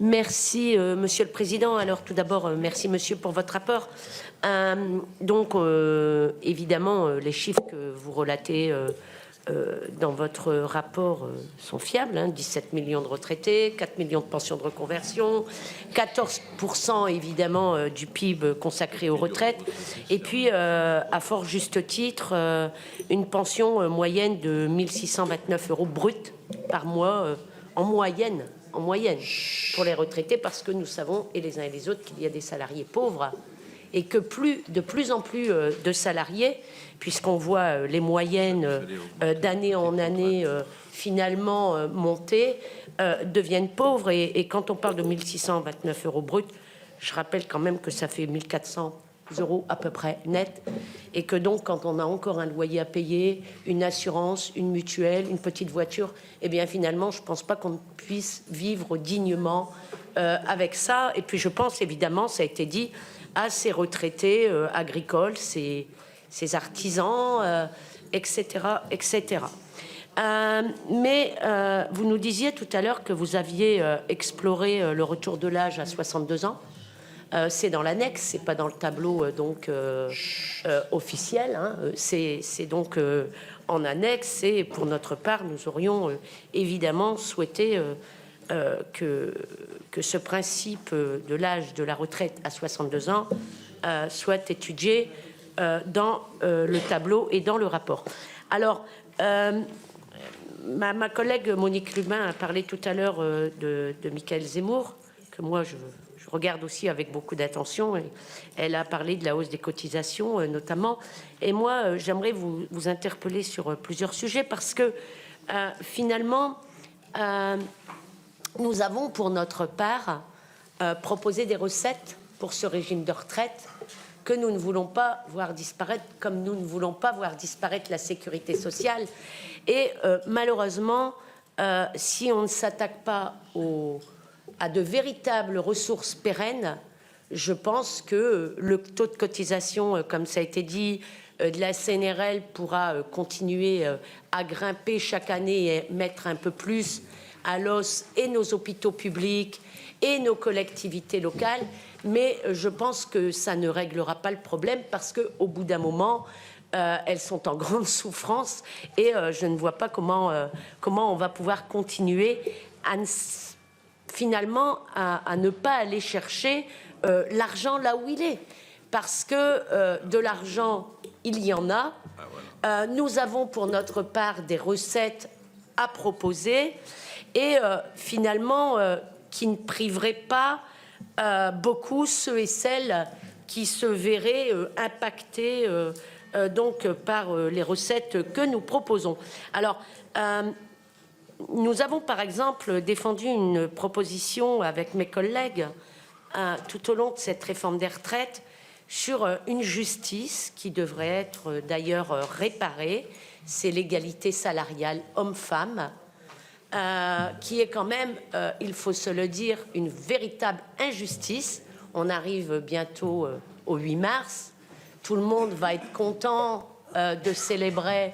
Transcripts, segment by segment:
Merci, Monsieur le Président. Alors, tout d'abord, merci, Monsieur, pour votre rapport. Évidemment, les chiffres que vous relatez dans votre rapport sont fiables. 17 millions de retraités, 4 millions de pensions de reconversion, 14% évidemment du PIB consacré aux retraites. Et puis, à fort juste titre, une pension moyenne de 1 629 € brut par mois en moyenne pour les retraités, parce que nous savons, et les uns et les autres, qu'il y a des salariés pauvres et que de plus en plus de salariés, puisqu'on voit les moyennes d'année en année finalement monter, deviennent pauvres. Et quand on parle de 1 629 € brut, je rappelle quand même que ça fait 1 400 € à peu près net, et que donc quand on a encore un loyer à payer, une assurance, une mutuelle, une petite voiture, eh bien finalement je ne pense pas qu'on puisse vivre dignement avec ça. Et puis je pense évidemment, ça a été dit, à ces retraités agricoles, ces artisans, etc. etc. Mais vous nous disiez tout à l'heure que vous aviez exploré le retour de l'âge à 62 ans. C'est dans l'annexe, c'est pas dans le tableau officiel. C'est donc en annexe. Et pour notre part, nous aurions évidemment souhaité que ce principe de l'âge de la retraite à 62 ans soit étudié dans le tableau et dans le rapport. Alors, ma collègue Monique Lubin a parlé tout à l'heure de Michaël Zemmour, que moi je regarde aussi avec beaucoup d'attention. Elle a parlé de la hausse des cotisations notamment. Et moi, j'aimerais vous interpeller sur plusieurs sujets, parce que finalement, nous avons pour notre part proposé des recettes pour ce régime de retraite que nous ne voulons pas voir disparaître, comme nous ne voulons pas voir disparaître la sécurité sociale. Et malheureusement, si on ne s'attaque pas à de véritables ressources pérennes, je pense que le taux de cotisation, comme ça a été dit, de la CNRL pourra continuer à grimper chaque année et mettre un peu plus à l'os et nos hôpitaux publics et nos collectivités locales. Mais je pense que ça ne réglera pas le problème, parce qu'au bout d'un moment, elles sont en grande souffrance, et je ne vois pas comment on va pouvoir continuer finalement à ne pas aller chercher l'argent là où il est, parce que de l'argent, il y en a. Nous avons pour notre part des recettes à proposer, et finalement qui ne priveraient pas beaucoup ceux et celles qui se verraient impactés donc par les recettes que nous proposons. Alors, nous avons par exemple défendu une proposition avec mes collègues tout au long de cette réforme des retraites sur une justice qui devrait être d'ailleurs réparée. C'est l'égalité salariale homme-femme, qui est quand même, il faut se le dire, une véritable injustice. On arrive bientôt au 8 mars. Tout le monde va être content de célébrer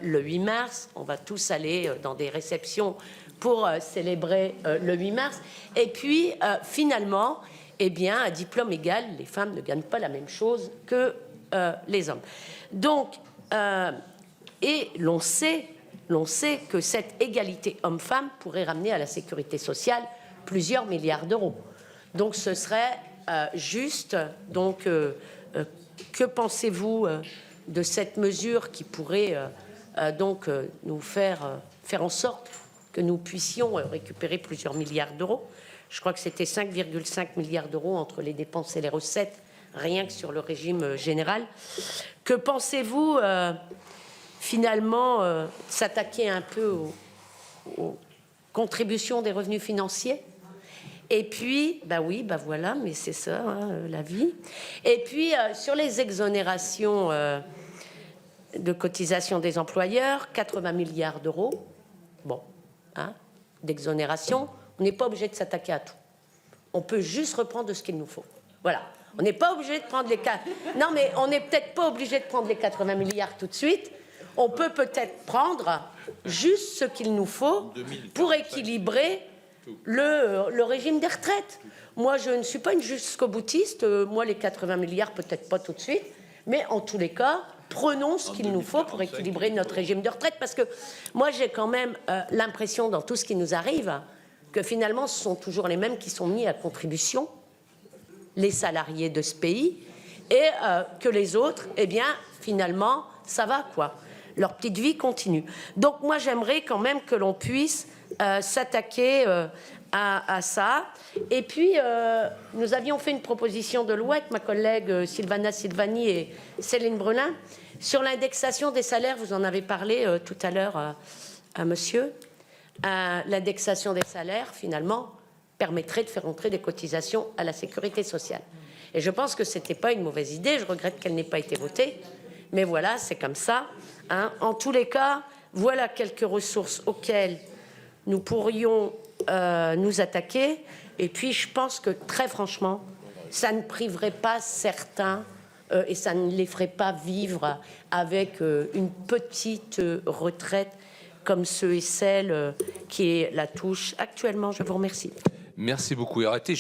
le 8 mars. On va tous aller dans des réceptions pour célébrer le 8 mars. Et puis, finalement, eh bien, à diplôme égal, les femmes ne gagnent pas la même chose que les hommes. Donc, et l'on sait que cette égalité homme-femme pourrait ramener à la sécurité sociale plusieurs milliards d'euros. Donc, ce serait juste. Donc, que pensez-vous de cette mesure qui pourrait donc nous faire en sorte que nous puissions récupérer plusieurs milliards d'euros? Je crois que c'était 5,5 milliards d'euros entre les dépenses et les recettes, rien que sur le régime général. Que pensez-vous finalement s'attaquer un peu aux contributions des revenus financiers? Et puis, voilà, mais c'est ça, la vie. Et puis, sur les exonérations de cotisation des employeurs, 80 milliards d'euros, d'exonération. On n'est pas obligé de s'attaquer à tout. On peut juste reprendre de ce qu'il nous faut. Voilà. On n'est pas obligé de prendre les... Non, mais on n'est peut-être pas obligé de prendre les 80 milliards tout de suite. On peut peut-être prendre juste ce qu'il nous faut pour équilibrer le régime des retraites. Moi, je ne suis pas une jusqu'au-boutiste. Moi, les 80 milliards, peut-être pas tout de suite. Mais en tous les cas, prenons ce qu'il nous faut pour équilibrer notre régime de retraite. Parce que moi, j'ai quand même l'impression, dans tout ce qui nous arrive, que finalement, ce sont toujours les mêmes qui sont mis à contribution, les salariés de ce pays, et que les autres, eh bien, finalement, ça va, quoi. Leur petite vie continue. Donc, moi, j'aimerais quand même que l'on puisse s'attaquer à ça. Et puis, nous avions fait une proposition de loi avec ma collègue Sylvana Silvani et Céline Brulin sur l'indexation des salaires. Vous en avez parlé tout à l'heure à monsieur. L'indexation des salaires, finalement, permettrait de faire entrer des cotisations à la sécurité sociale. Et je pense que ce n'était pas une mauvaise idée. Je regrette qu'elle n'ait pas été votée. Mais voilà, c'est comme ça. Hein. En tous les cas, voilà quelques ressources auxquelles nous pourrions nous attaquer. Et puis, je pense que, très franchement, ça ne priverait pas certains et ça ne les ferait pas vivre avec une petite retraite comme ceux et celles qui la touchent actuellement. Je vous remercie. Merci beaucoup. Et arrêtez,